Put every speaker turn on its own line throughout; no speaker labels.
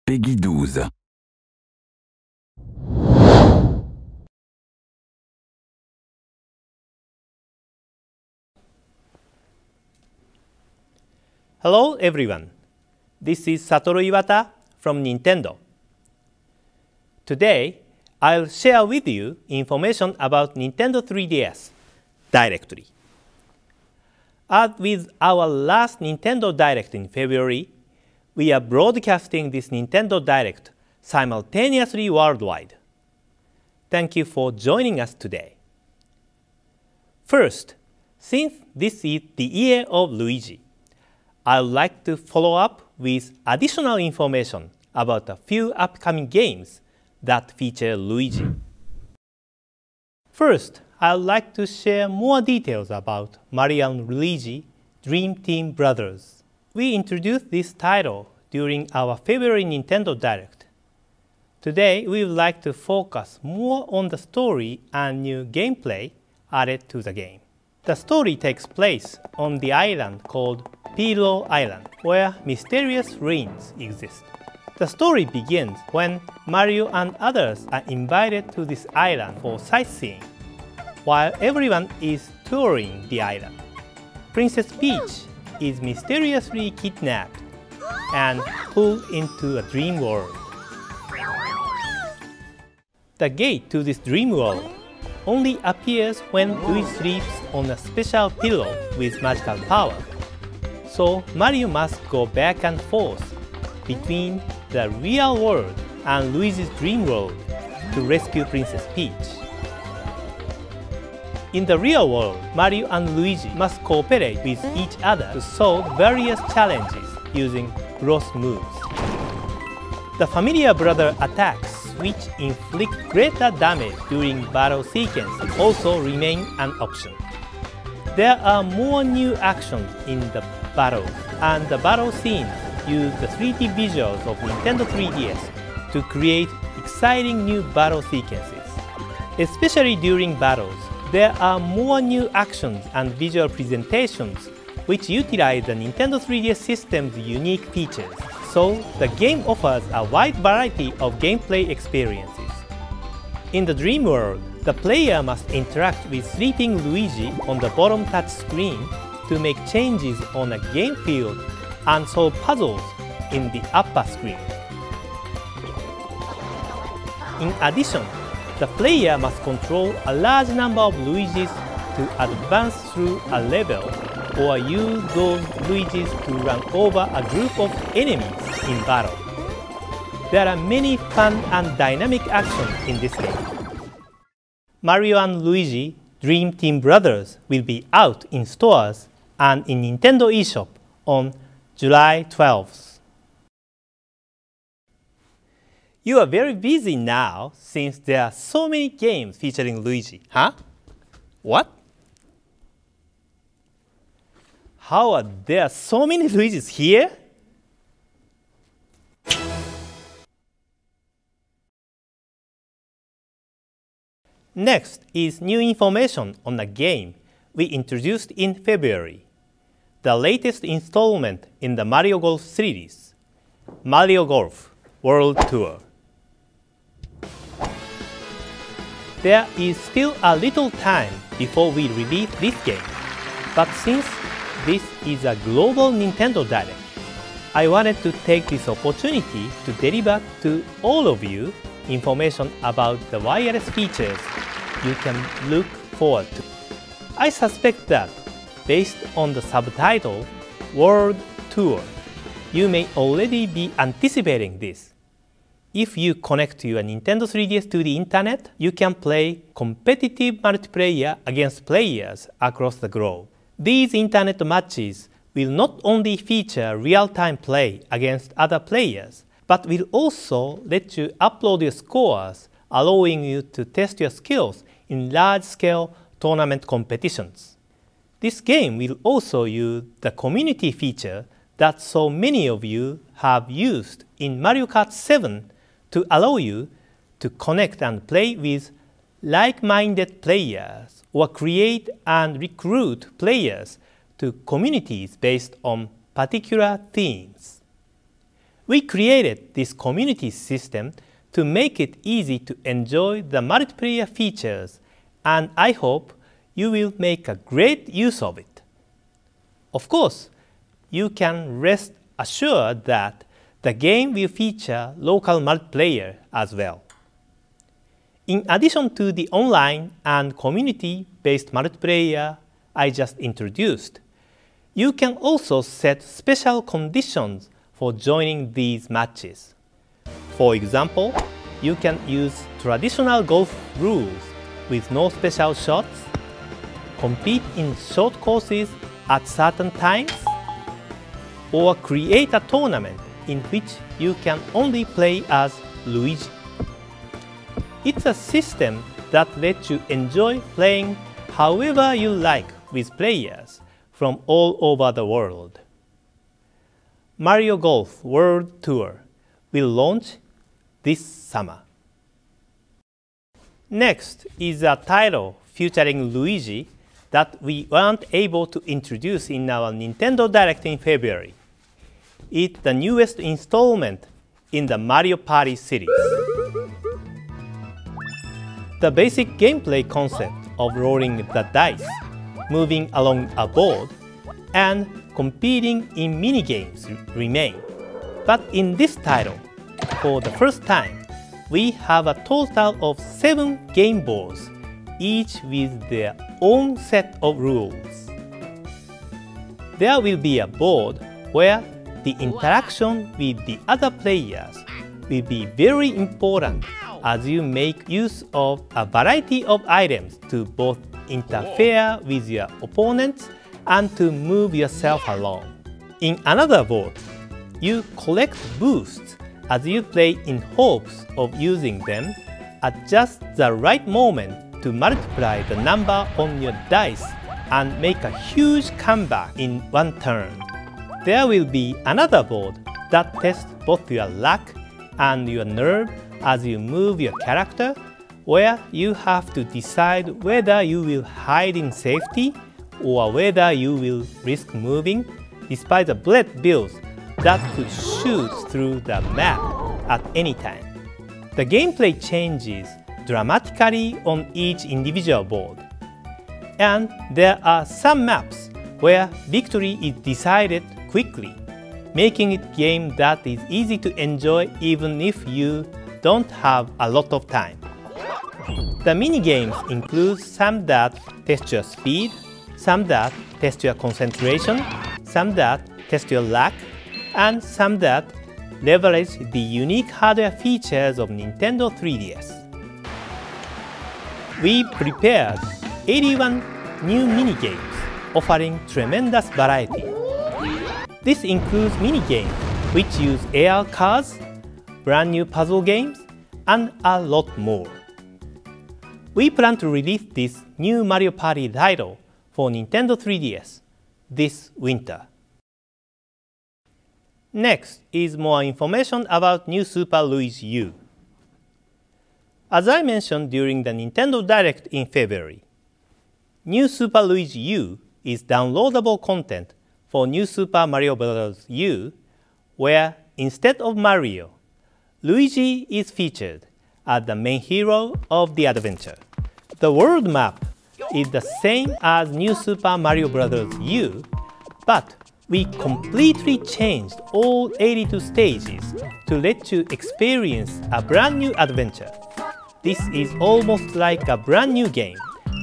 Peggy 12.
Hello everyone, this is Satoru Iwata from Nintendo. Today, I'll share with you information about Nintendo 3DS directly. As with our last Nintendo Direct in February, we are broadcasting this Nintendo Direct simultaneously worldwide. Thank you for joining us today. First, since this is the year of Luigi, I would like to follow up with additional information about a few upcoming games that feature Luigi. First, I would like to share more details about Mario & Luigi Dream Team Brothers. We introduced this title during our February Nintendo Direct. Today, we would like to focus more on the story and new gameplay added to the game. The story takes place on the island called Pillow Island, where mysterious ruins exist. The story begins when Mario and others are invited to this island for sightseeing, while everyone is touring the island. Princess Peach is mysteriously kidnapped and pulled into a dream world. The gate to this dream world only appears when Luigi sleeps on a special pillow with magical power. So Mario must go back and forth between the real world and Luigi's dream world to rescue Princess Peach. In the real world, Mario and Luigi must cooperate with each other to solve various challenges using cross moves. The familiar brother attacks, which inflict greater damage during battle sequences, also remain an option. There are more new actions in the battles, and the battle scenes use the 3D visuals of Nintendo 3DS to create exciting new battle sequences. Especially during battles, there are more new actions and visual presentations which utilize the Nintendo 3DS system's unique features, so the game offers a wide variety of gameplay experiences. In the dream world, the player must interact with sleeping Luigi on the bottom touch screen to make changes on a game field and solve puzzles in the upper screen. In addition, the player must control a large number of Luigis to advance through a level or use those Luigis to run over a group of enemies in battle. There are many fun and dynamic actions in this game. Mario & Luigi Dream Team Brothers will be out in stores and in Nintendo eShop on July 12th. You are very busy now since there are so many games featuring Luigi, huh? What? How are there so many Luigis here? Next is new information on a game we introduced in February, the latest installment in the Mario Golf series, Mario Golf World Tour. There is still a little time before we release this game, but since this is a global Nintendo Direct, I wanted to take this opportunity to deliver to all of you information about the wireless features you can look forward to. I suspect that, based on the subtitle World Tour, you may already be anticipating this. If you connect your Nintendo 3DS to the internet, you can play competitive multiplayer against players across the globe. These internet matches will not only feature real-time play against other players, but will also let you upload your scores, allowing you to test your skills in large-scale tournament competitions. This game will also use the community feature that so many of you have used in Mario Kart 7 to allow you to connect and play with like-minded players or create and recruit players to communities based on particular themes. We created this community system to make it easy to enjoy the multiplayer features, and I hope you will make a great use of it. Of course, you can rest assured that the game will feature local multiplayer as well. In addition to the online and community-based multiplayer I just introduced, you can also set special conditions for joining these matches. For example, you can use traditional golf rules with no special shots, compete in short courses at certain times, or create a tournament in which you can only play as Luigi. It's a system that lets you enjoy playing however you like with players from all over the world. Mario Golf World Tour will launch this summer. Next is a title featuring Luigi that we weren't able to introduce in our Nintendo Direct in February. It's the newest installment in the Mario Party series. The basic gameplay concept of rolling the dice, moving along a board, and competing in minigames remain. But in this title, for the first time, we have a total of 7 game boards, each with their own set of rules. There will be a board where the interaction with the other players will be very important as you make use of a variety of items to both interfere with your opponents and to move yourself along. In another board, you collect boosts as you play in hopes of using them at just the right moment to multiply the number on your dice and make a huge comeback in one turn. There will be another board that tests both your luck and your nerve as you move your character, where you have to decide whether you will hide in safety or whether you will risk moving despite the bullet bills that could shoot through the map at any time. The gameplay changes dramatically on each individual board, and there are some maps where victory is decided quickly, making it a game that is easy to enjoy even if you don't have a lot of time. The minigames include some that test your speed, some that test your concentration, some that test your luck, and some that leverage the unique hardware features of Nintendo 3DS. We prepared 81 new minigames offering tremendous variety. This includes minigames which use AR cards, brand new puzzle games, and a lot more. We plan to release this new Mario Party title for Nintendo 3DS this winter. Next is more information about new Super Luigi U. As I mentioned during the Nintendo Direct in February, new Super Luigi U is downloadable content for New Super Mario Bros. U, where instead of Mario, Luigi is featured as the main hero of the adventure. The world map is the same as New Super Mario Bros. U, but we completely changed all 82 stages to let you experience a brand new adventure. This is almost like a brand new game,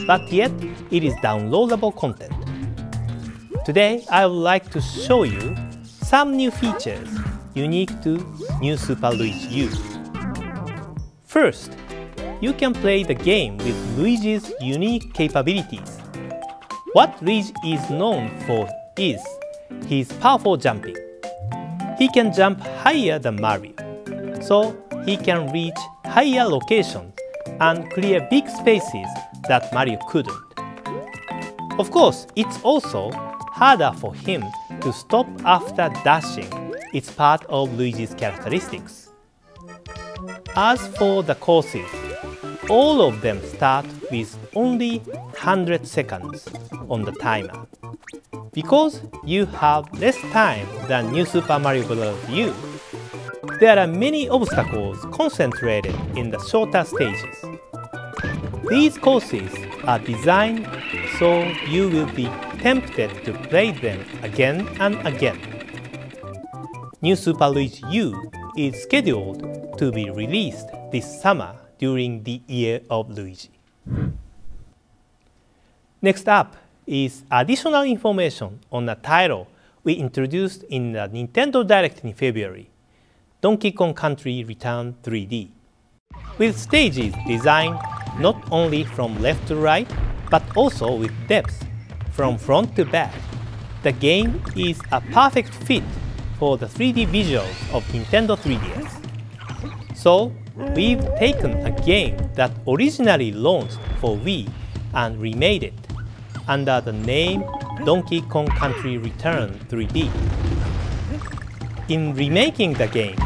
but yet it is downloadable content. Today I would like to show you some new features unique to New Super Luigi U. First, you can play the game with Luigi's unique capabilities. What Luigi is known for is his powerful jumping. He can jump higher than Mario, so he can reach higher locations and clear big spaces that Mario couldn't. Of course, it's also harder for him to stop after dashing. It's part of Luigi's characteristics. As for the courses, all of them start with only 100 seconds on the timer. Because you have less time than New Super Mario Bros. U, there are many obstacles concentrated in the shorter stages. These courses are designed so you will be tempted to play them again and again. New Super Luigi U is scheduled to be released this summer during the Year of Luigi. Next up is additional information on a title we introduced in the Nintendo Direct in February, Donkey Kong Country Return 3D. With stages designed not only from left to right, but also with depth from front to back, the game is a perfect fit for the 3D visuals of Nintendo 3DS. So, we've taken a game that originally launched for Wii and remade it under the name Donkey Kong Country Return 3D. In remaking the game,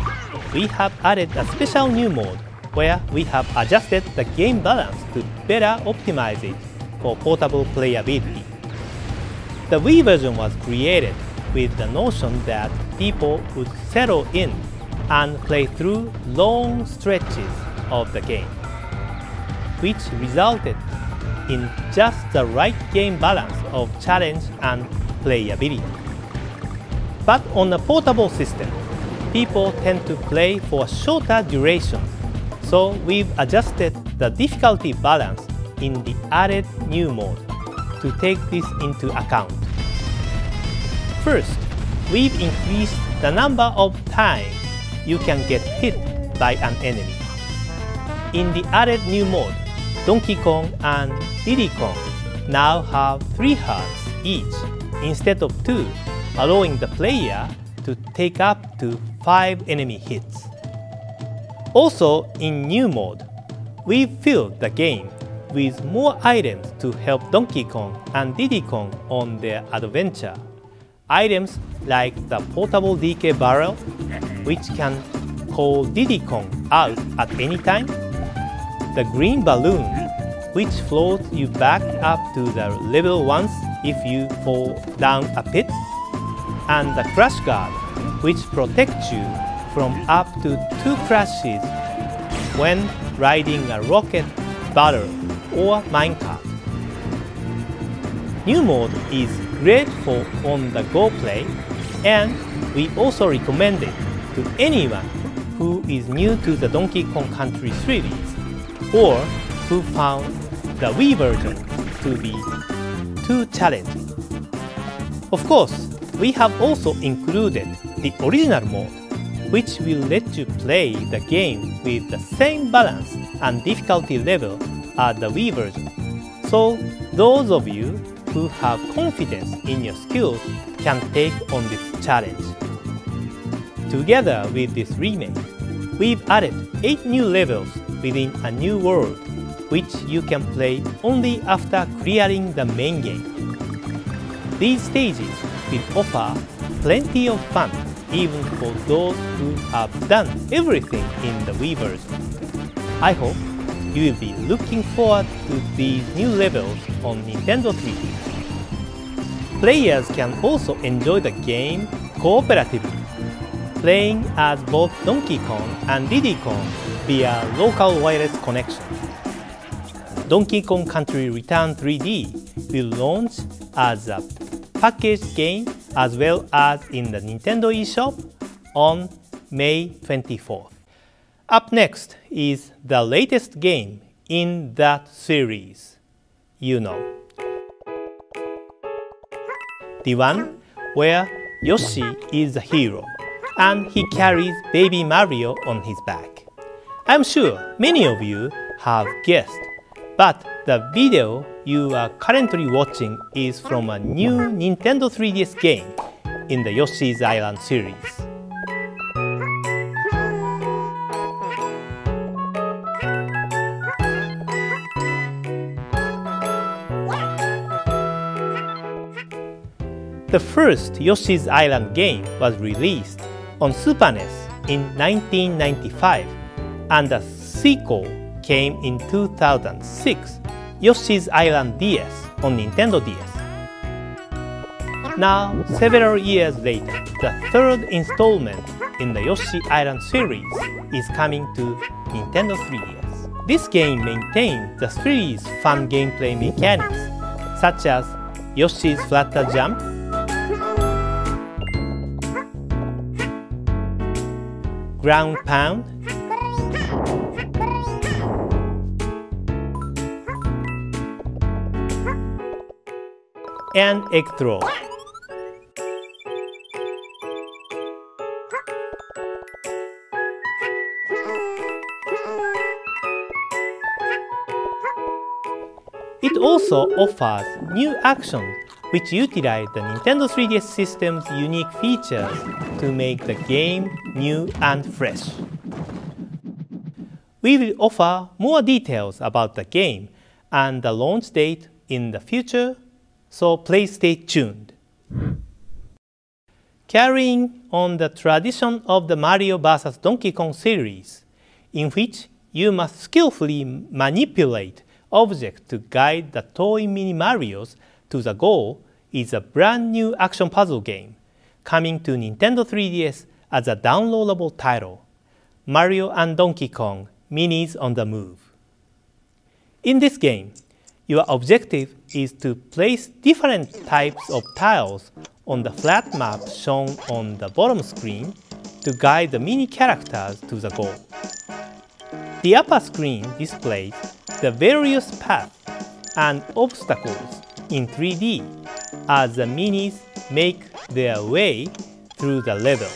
we have added a special new mode where we have adjusted the game balance to better optimize it for portable playability. The Wii version was created with the notion that people would settle in and play through long stretches of the game, which resulted in just the right game balance of challenge and playability. But on a portable system, people tend to play for shorter durations, so we've adjusted the difficulty balance in the added new mode to take this into account. First, we've increased the number of times you can get hit by an enemy. In the added new mode, Donkey Kong and Diddy Kong now have 3 hearts each instead of 2, allowing the player to take up to 5 enemy hits. Also, in new mode, we've filled the game with more items to help Donkey Kong and Diddy Kong on their adventure. Items like the portable DK barrel, which can call Diddy Kong out at any time, the green balloon, which floats you back up to the level once if you fall down a pit, and the crash guard, which protects you from up to 2 crashes when riding a rocket battle or minecart. New mode is great for on-the-go play, and we also recommend it to anyone who is new to the Donkey Kong Country series or who found the Wii version to be too challenging. Of course, we have also included the original mode, which will let you play the game with the same balance and difficulty level as the Wii version. So, those of you who have confidence in your skills can take on this challenge. Together with this remake, we've added 8 new levels within a new world, which you can play only after clearing the main game. These stages will offer plenty of fun even for those who have done everything in the Wii version. I hope you will be looking forward to these new levels on Nintendo 3DS. Players can also enjoy the game cooperatively, playing as both Donkey Kong and Diddy Kong via local wireless connection. Donkey Kong Country Return 3D will launch as a packaged game as well as in the Nintendo eShop on May 24th. Up next is the latest game in that series, you know. The one where Yoshi is the hero and he carries baby Mario on his back. I'm sure many of you have guessed, but the video you are currently watching is from a new Nintendo 3DS game in the Yoshi's Island series. The first Yoshi's Island game was released on Super NES in 1995, and the sequel came in 2006, Yoshi's Island DS on Nintendo DS. Now, several years later, the third installment in the Yoshis Island series is coming to Nintendo 3DS. This game maintains the series' fun gameplay mechanics, such as Yoshi's flutter jump, ground pound, and egg throw. It also offers new actions which utilize the Nintendo 3DS system's unique features to make the game new and fresh. We will offer more details about the game and the launch date in the future, so please stay tuned. Carrying on the tradition of the Mario vs. Donkey Kong series, in which you must skillfully manipulate objects to guide the toy mini Marios to the goal, is a brand new action puzzle game coming to Nintendo 3DS as a downloadable title, Mario and Donkey Kong Minis on the Move. In this game, your objective is to place different types of tiles on the flat map shown on the bottom screen to guide the mini characters to the goal. The upper screen displays the various paths and obstacles in 3D as the minis make their way through the level.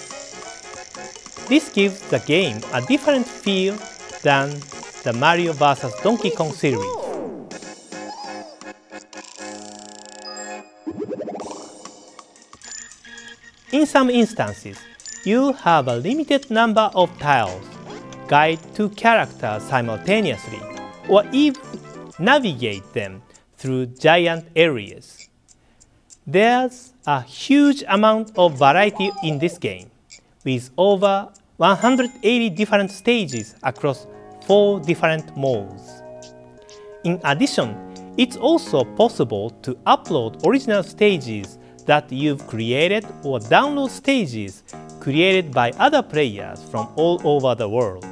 This gives the game a different feel than the Mario vs. Donkey Kong series. In some instances, you have a limited number of tiles, guide two characters simultaneously, or even navigate them through giant areas. There's a huge amount of variety in this game, with over 180 different stages across 4 different modes. In addition, it's also possible to upload original stages that you've created or download stages created by other players from all over the world.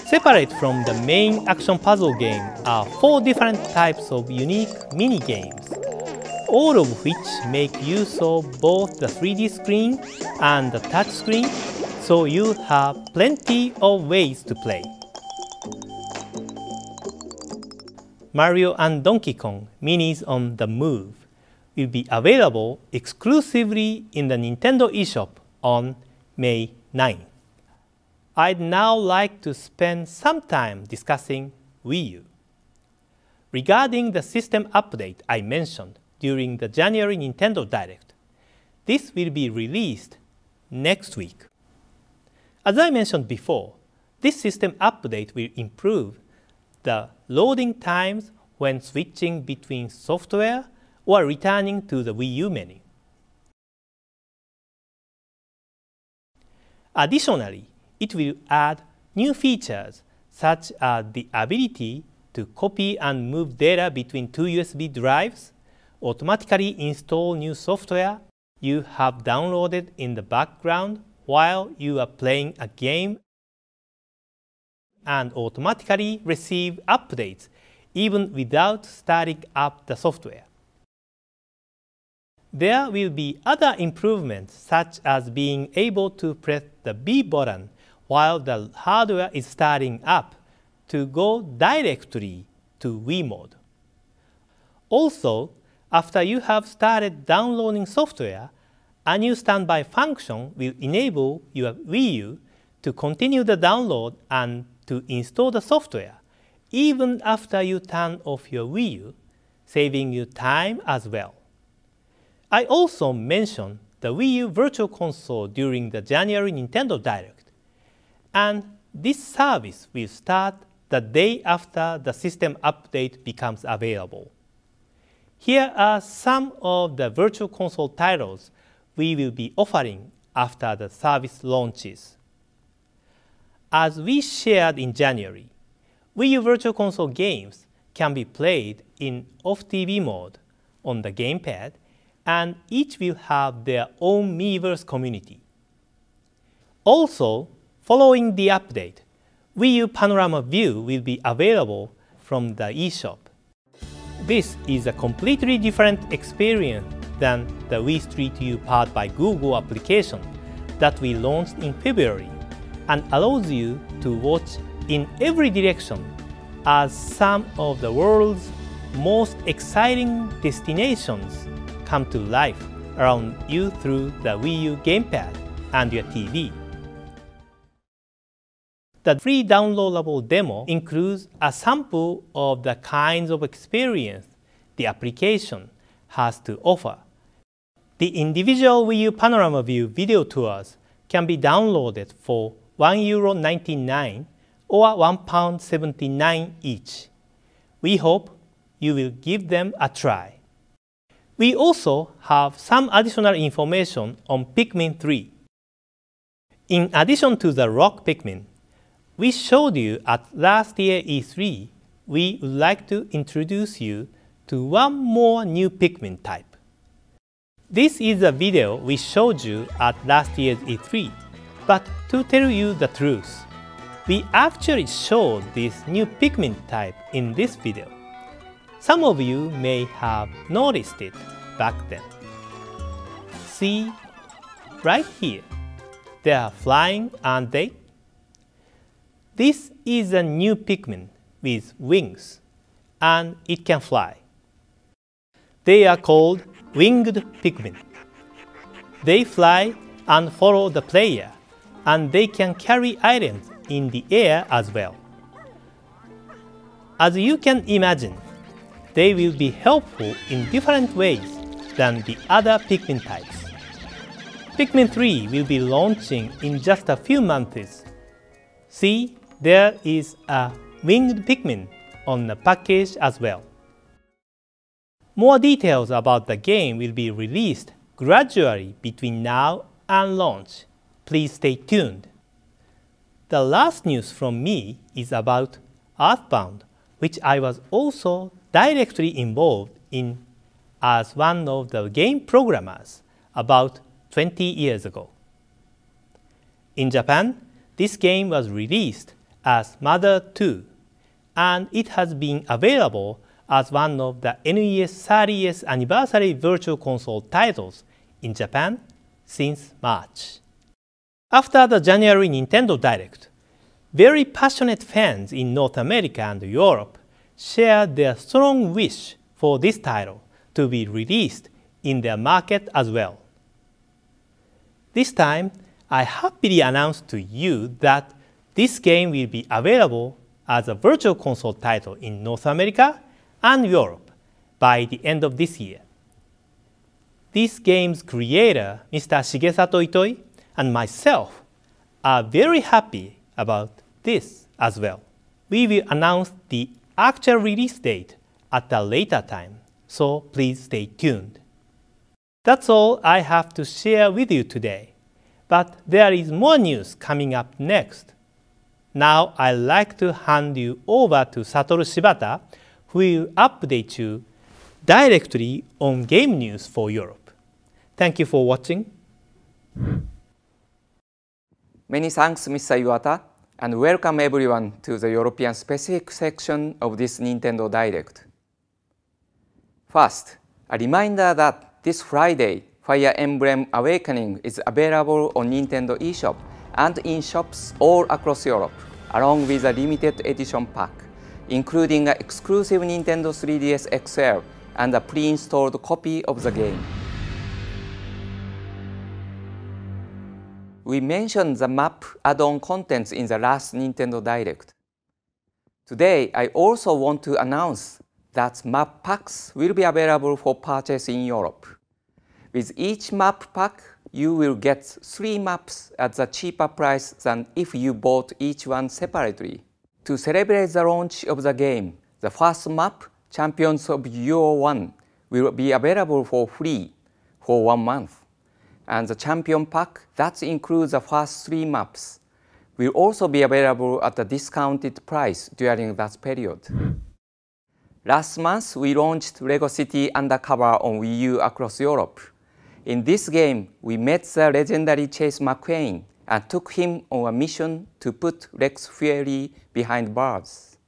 Separate from the main action puzzle game are 4 different types of unique mini-games, all of which make use of both the 3D screen and the touch screen, so you have plenty of ways to play. Mario and Donkey Kong Minis on the Move will be available exclusively in the Nintendo eShop on May 9th. I'd now like to spend some time discussing Wii U. Regarding the system update I mentioned during the January Nintendo Direct, this will be released next week. As I mentioned before, this system update will improve the loading times when switching between software or returning to the Wii U menu. Additionally, it will add new features such as the ability to copy and move data between 2 USB drives, automatically install new software you have downloaded in the background while you are playing a game, and automatically receive updates even without starting up the software. There will be other improvements such as being able to press the B button while the hardware is starting up to go directly to Wii mode. Also, after you have started downloading software, a new standby function will enable your Wii U to continue the download and to install the software even after you turn off your Wii U, saving you time as well. I also mentioned the Wii U Virtual Console during the January Nintendo Direct, and this service will start the day after the system update becomes available. Here are some of the Virtual Console titles we will be offering after the service launches. As we shared in January, Wii U Virtual Console games can be played in off-TV mode on the gamepad, and each will have their own Miiverse community. Also, following the update, Wii U Panorama View will be available from the eShop. This is a completely different experience than the Wii Street U powered by Google application that we launched in February and allows you to watch in every direction as some of the world's most exciting destinations come to life around you through the Wii U gamepad and your TV. The free downloadable demo includes a sample of the kinds of experience the application has to offer. The individual Wii U Panorama View video tours can be downloaded for €1.99 or £1.79 each. We hope you will give them a try. We also have some additional information on Pikmin 3. In addition to the rock Pikmin we showed you at last year's E3, we would like to introduce you to one more new Pikmin type. This is a video we showed you at last year's E3, but to tell you the truth, we actually showed this new Pikmin type in this video. Some of you may have noticed it back then. See, right here, they are flying, aren't they? This is a new Pikmin with wings, and it can fly. They are called winged Pikmin. They fly and follow the player, and they can carry items in the air as well. As you can imagine, they will be helpful in different ways than the other Pikmin types. Pikmin 3 will be launching in just a few months. See, there is a winged Pikmin on the package as well. More details about the game will be released gradually between now and launch. Please stay tuned. The last news from me is about Earthbound, which I was also directly involved in as one of the game programmers about 20 years ago. In Japan, this game was released as Mother 2, and it has been available as one of the NES 30th anniversary Virtual Console titles in Japan since March. After the January Nintendo Direct, very passionate fans in North America and Europe shared their strong wish for this title to be released in their market as well. This time, I happily announce to you that this game will be available as a Virtual Console title in North America and Europe by the end of this year. This game's creator, Mr. Shigesato Itoi, and myself are very happy about this as well. We will announce the actual release date at a later time, so please stay tuned. That's all I have to share with you today, but there is more news coming up next. Now I'd like to hand you over to Satoru Shibata, who will update you directly on game news for Europe. Thank you for watching.
Many thanks, Mr. Iwata, and welcome everyone to the European specific section of this Nintendo Direct. First, a reminder that this Friday, Fire Emblem Awakening is available on Nintendo eShop and in shops all across Europe, along with a limited edition pack, including an exclusive Nintendo 3DS XL and a pre-installed copy of the game. We mentioned the map add-on contents in the last Nintendo Direct. Today, I also want to announce that map packs will be available for purchase in Europe. With each map pack, you will get 3 maps at a cheaper price than if you bought each one separately. To celebrate the launch of the game, the first map, Champions of Euro 1, will be available for free for 1 month. And the Champion Pack, that includes the first 3 maps, will also be available at a discounted price during that period. Last month, we launched LEGO City Undercover on Wii U across Europe. In this game, we met the legendary Chase McQueen and took him on a mission to put Rex Fury behind bars.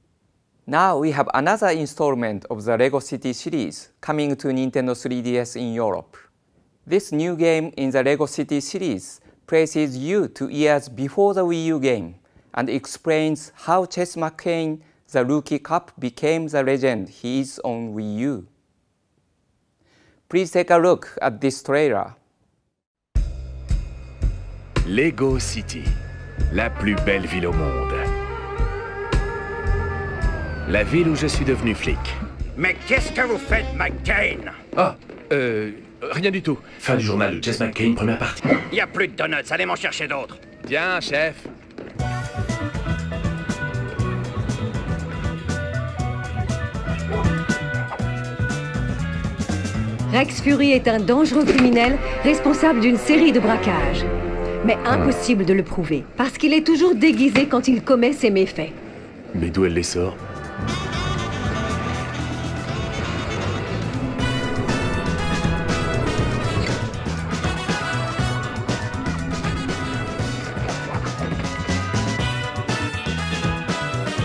Now we have another installment of the LEGO City series coming to Nintendo 3DS in Europe. This new game in the LEGO City series places you 2 years before the Wii U game and explains how Chess McCain, the rookie cop, became the legend he is on Wii U. Please take a look at this trailer.
Lego City, la plus belle ville au monde. La ville où je suis devenu flic.
Mais qu'est-ce que vous faites, McCain?
Ah, rien du tout. Fin du journal de Chess McCain, première partie.
Y a plus de donuts, allez m'en chercher d'autres.
Bien, chef.
Rex Fury est un dangereux criminel responsable d'une série de braquages. Mais impossible de le prouver, parce qu'il est toujours déguisé quand il commet ses méfaits.
Mais d'où elle les sort?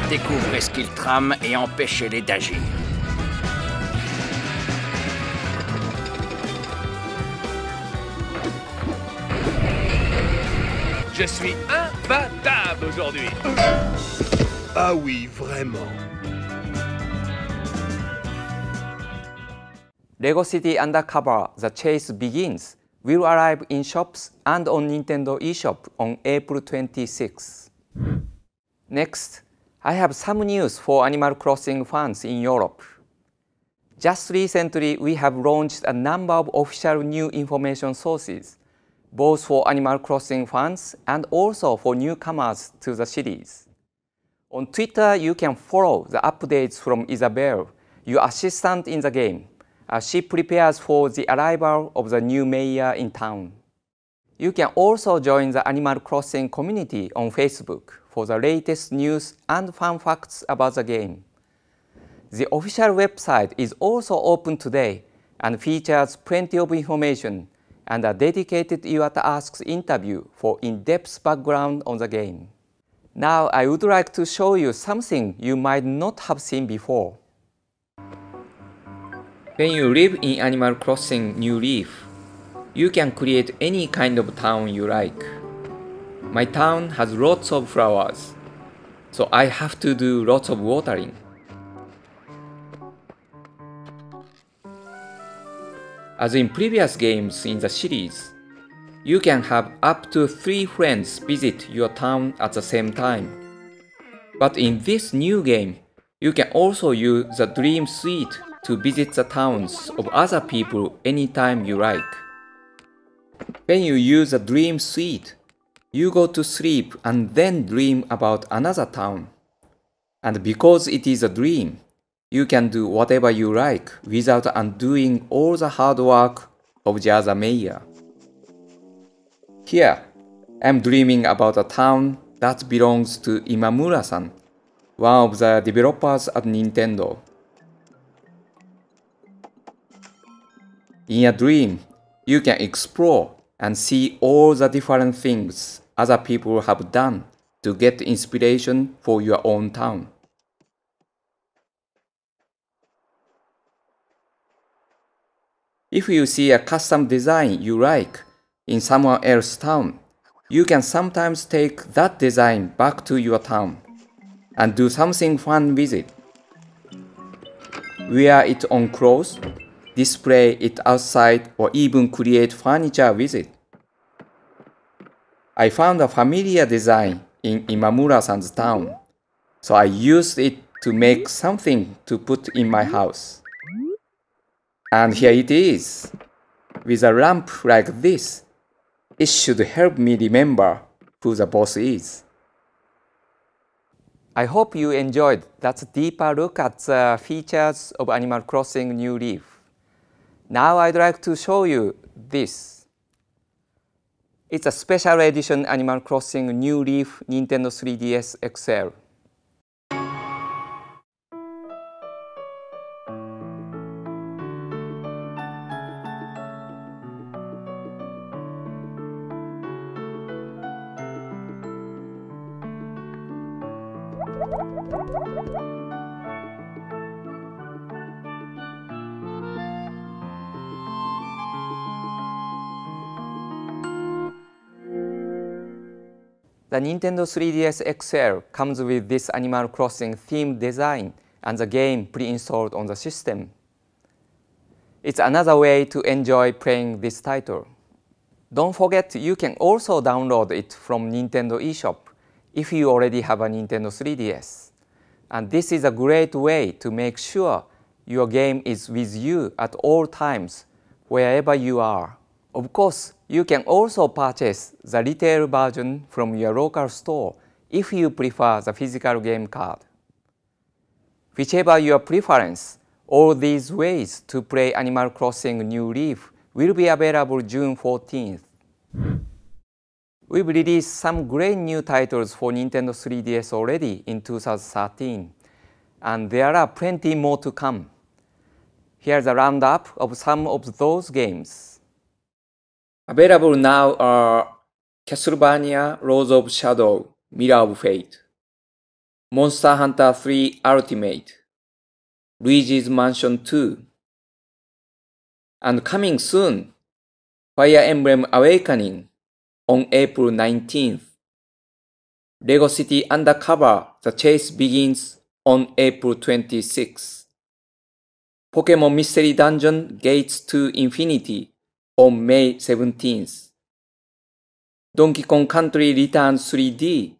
Découvrez ce qu'il trame et empêchez-les d'agir.
Je suis imbattable aujourd'hui.
Ah oui, vraiment.
LEGO City Undercover, The Chase Begins will arrive in shops and on Nintendo eShop on April 26. Next, I have some news for Animal Crossing fans in Europe. Just recently, we have launched a number of official new information sources, both for Animal Crossing fans and also for newcomers to the series. On Twitter, you can follow the updates from Isabelle, your assistant in the game, as she prepares for the arrival of the new mayor in town. You can also join the Animal Crossing community on Facebook for the latest news and fun facts about the game. The official website is also open today and features plenty of information and a dedicated Iwata Asks interview for in-depth background on the game. Now I would like to show you something you might not have seen before. When you live in Animal Crossing New Leaf, you can create any kind of town you like. My town has lots of flowers, so I have to do lots of watering. As in previous games in the series, you can have up to 3 friends visit your town at the same time. But in this new game, you can also use the Dream Suite to visit the towns of other people anytime you like. When you use the Dream Suite, you go to sleep and then dream about another town. And because it is a dream, you can do whatever you like without undoing all the hard work of the other mayor. Here, I'm dreaming about a town that belongs to Imamura-san, one of the developers at Nintendo. In a dream, you can explore and see all the different things other people have done to get inspiration for your own town. If you see a custom design you like in someone else's town, you can sometimes take that design back to your town and do something fun with it. Wear it on clothes, display it outside, or even create furniture with it. I found a familiar design in Imamura-san's town, so I used it to make something to put in my house. And here it is. With a lamp like this, it should help me remember who the boss is. I hope you enjoyed that deeper look at the features of Animal Crossing New Leaf. Now I'd like to show you this. It's a special edition Animal Crossing New Leaf Nintendo 3DS XL. The Nintendo 3DS XL comes with this Animal Crossing themed design and the game pre-installed on the system. It's another way to enjoy playing this title. Don't forget you can also download it from Nintendo eShop if you already have a Nintendo 3DS. And this is a great way to make sure your game is with you at all times, wherever you are. Of course, you can also purchase the retail version from your local store if you prefer the physical game card. Whichever your preference, all these ways to play Animal Crossing New Leaf will be available June 14th. We've released some great new titles for Nintendo 3DS already in 2013, and there are plenty more to come. Here's a roundup of some of those games. Available now are Castlevania Lords of Shadow, Mirror of Fate, Monster Hunter 3 Ultimate, Luigi's Mansion 2, and coming soon, Fire Emblem Awakening on April 19th, Lego City Undercover The Chase Begins on April 26th, Pokemon Mystery Dungeon Gates to Infinity on May 17th, Donkey Kong Country Returns 3D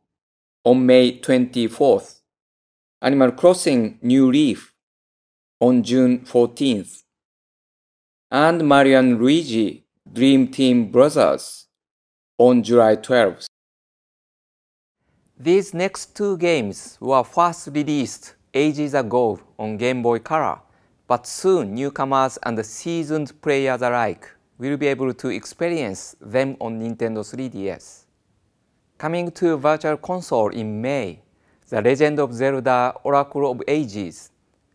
on May 24th, Animal Crossing New Leaf on June 14th, and Mario & Luigi Dream Team Brothers on July 12th. These next two games were first released ages ago on Game Boy Color, but soon newcomers and seasoned players alike will be able to experience them on Nintendo 3DS. Coming to Virtual Console in May, The Legend of Zelda Oracle of Ages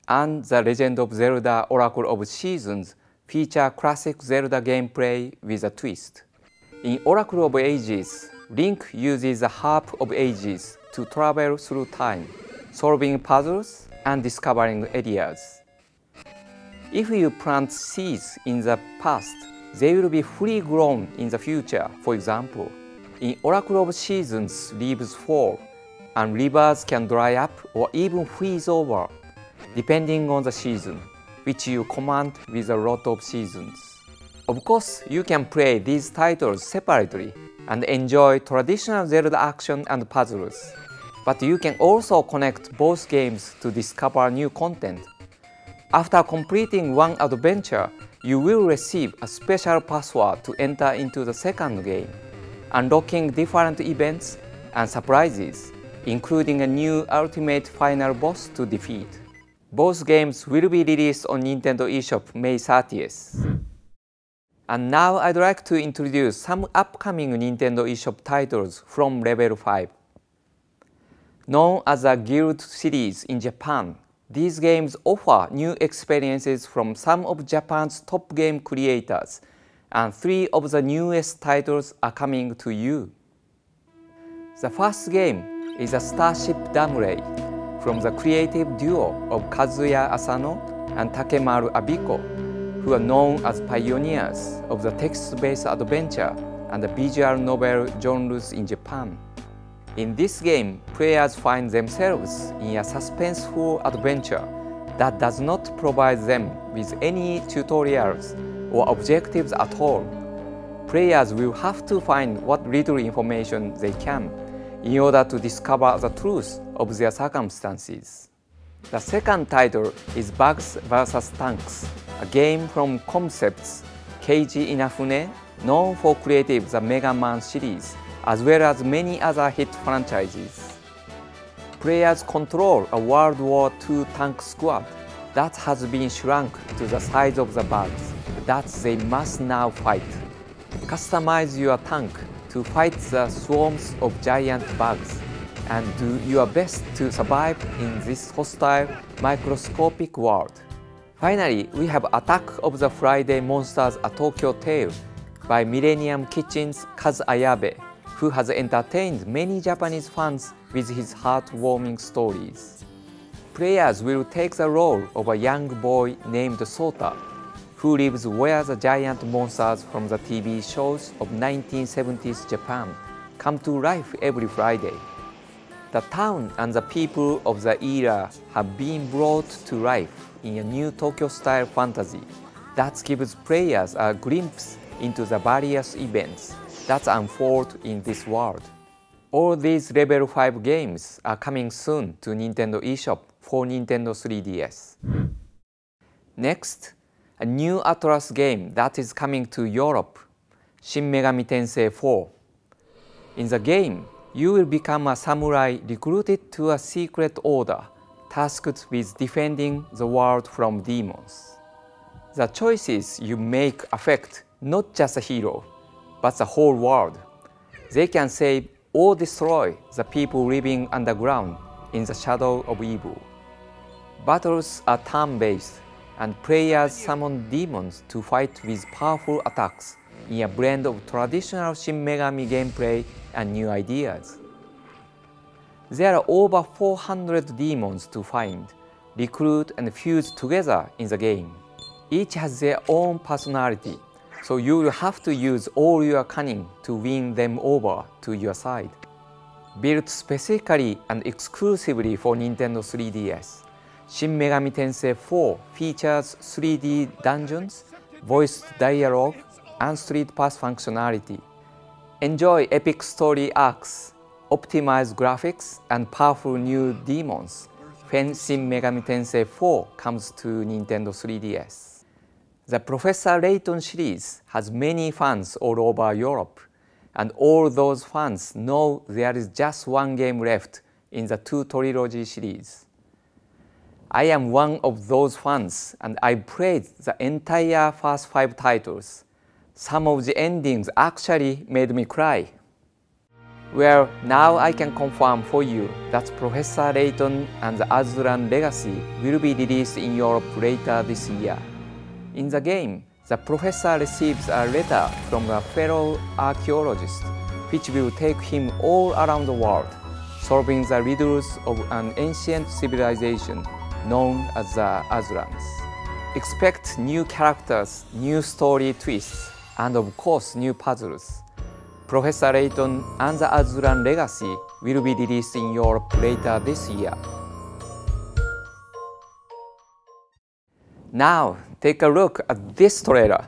and The Legend of Zelda Oracle of Seasons feature classic Zelda gameplay with a twist. In Oracle of Ages, Link uses the Harp of Ages to travel through time, solving puzzles and discovering areas. If you plant seeds in the past, they will be fully grown in the future. For example, in Oracle of Seasons, leaves fall, and rivers can dry up or even freeze over, depending on the season, which you command with a lot of seasons. Of course, you can play these titles separately and enjoy traditional Zelda action and puzzles. But you can also connect both games to discover new content. After completing one adventure, you will receive a special password to enter into the second game, unlocking different events and surprises, including a new ultimate final boss to defeat. Both games will be released on Nintendo eShop May 30th. And now I'd like to introduce some upcoming Nintendo eShop titles from Level 5. Known as the Guild series in Japan, these games offer new experiences from some of Japan's top game creators, and 3 of the newest titles are coming to you. The first game is a Starship Damley from the creative duo of Kazuya Asano and Takemaru Abiko, who are known as pioneers of the text-based adventure and the visual novel genres in Japan. In this game, players find themselves in a suspenseful adventure that does not provide them with any tutorials or objectives at all. Players will have to find what little information they can in order to discover the truth of their circumstances. The second title is Bugs vs. Tanks, a game from Concepts Keiji Inafune, known for creating the Mega Man series, as well as many other hit franchises. Players control a World War II tank squad that has been shrunk to the size of the bugs that they must now fight. Customize your tank to fight the swarms of giant bugs and do your best to survive in this hostile, microscopic world. Finally, we have Attack of the Friday Monsters: A Tokyo Tale by Millennium Kitchen's Kaz Ayabe, who has entertained many Japanese fans with his heartwarming stories. Players will take the role of a young boy named Sota, who lives where the giant monsters from the TV shows of 1970s Japan come to life every Friday. The town and the people of the era have been brought to life in a new Tokyo-style fantasy that gives players a glimpse into the various events that unfold in this world. All these Level 5 games are coming soon to Nintendo eShop for Nintendo 3DS. Next, a new Atlas game that is coming to Europe, Shin Megami Tensei 4. In the game, you will become a samurai recruited to a secret order tasked with defending the world from demons. The choices you make affect not just a hero, but the whole world. They can save or destroy the people living underground in the shadow of evil. Battles are turn-based, and players summon demons to fight with powerful attacks in a blend of traditional Shin Megami gameplay and new ideas. There are over 400 demons to find, recruit and fuse together in the game. Each has their own personality, so you will have to use all your cunning to win them over to your side. Built specifically and exclusively for Nintendo 3DS, Shin Megami Tensei 4 features 3D dungeons, voiced dialogue, and street pass functionality. Enjoy epic story arcs, optimized graphics, and powerful new demons when Shin Megami Tensei 4 comes to Nintendo 3DS. The Professor Layton series has many fans all over Europe, and all those fans know there is just one game left in the two trilogy series. I am one of those fans, and I played the entire first 5 titles. Some of the endings actually made me cry. Well, now I can confirm for you that Professor Layton and the Azran Legacy will be released in Europe later this year. In the game, the professor receives a letter from a fellow archaeologist, which will take him all around the world, solving the riddles of an ancient civilization known as the Azrans. Expect new characters, new story twists, and of course new puzzles. Professor Layton and the Azran Legacy will be released in Europe later this year. Now, take a look at this trailer.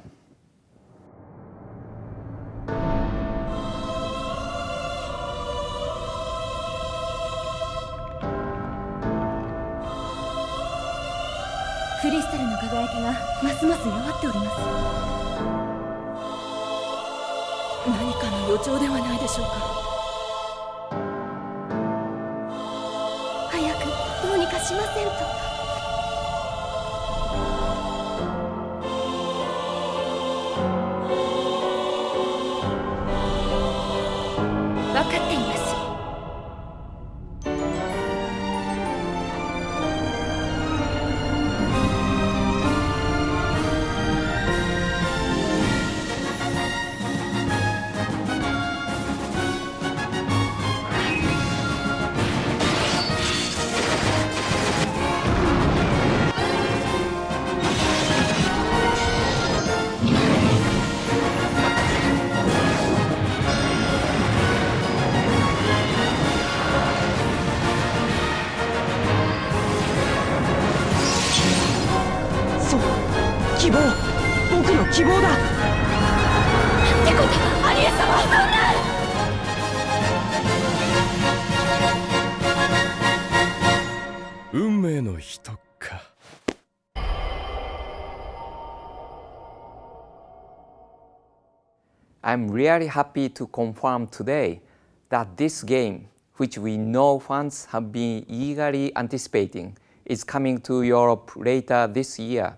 I'm really happy to confirm today that this game, which we know fans have been eagerly anticipating, is coming to Europe later this year.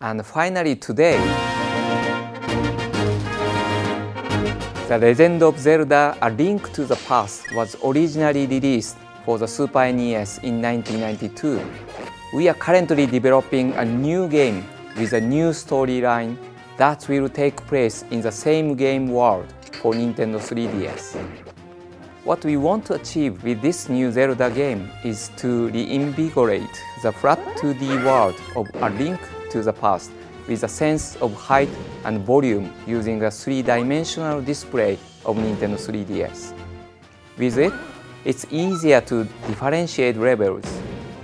And finally today, The Legend of Zelda: A Link to the Past was originally released for the Super NES in 1992. We are currently developing a new game with a new storyline that will take place in the same game world for Nintendo 3DS. What we want to achieve with this new Zelda game is to reinvigorate the flat 2D world of A Link to the Past with a sense of height and volume using a three-dimensional display of Nintendo 3DS. With it, it's easier to differentiate levels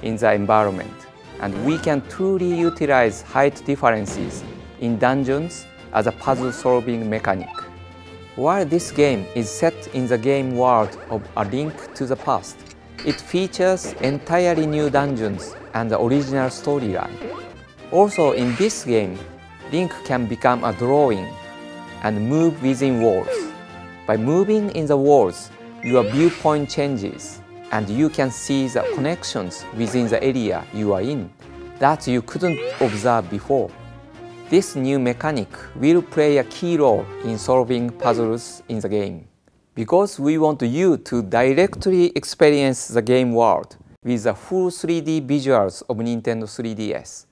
in the environment, and we can truly utilize height differences in dungeons as a puzzle-solving mechanic. While this game is set in the game world of A Link to the Past, it features entirely new dungeons and the original storyline. Also in this game, Link can become a drawing and move within walls. By moving in the walls, your viewpoint changes and you can see the connections within the area you are in that you couldn't observe before. This new mechanic will play a key role in solving puzzles in the game. Because we want you to directly experience the game world with the full 3D visuals of Nintendo 3DS,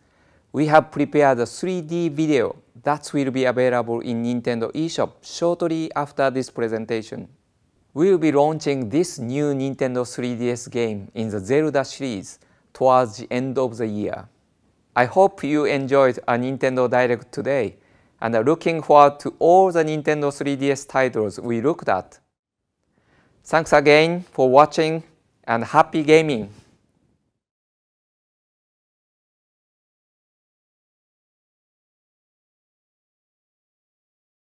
we have prepared a 3D video that will be available in Nintendo eShop shortly after this presentation. We will be launching this new Nintendo 3DS game in the Zelda series towards the end of the year. I hope you enjoyed a Nintendo Direct today and are looking forward to all the Nintendo 3DS titles we looked at. Thanks again for watching and happy gaming!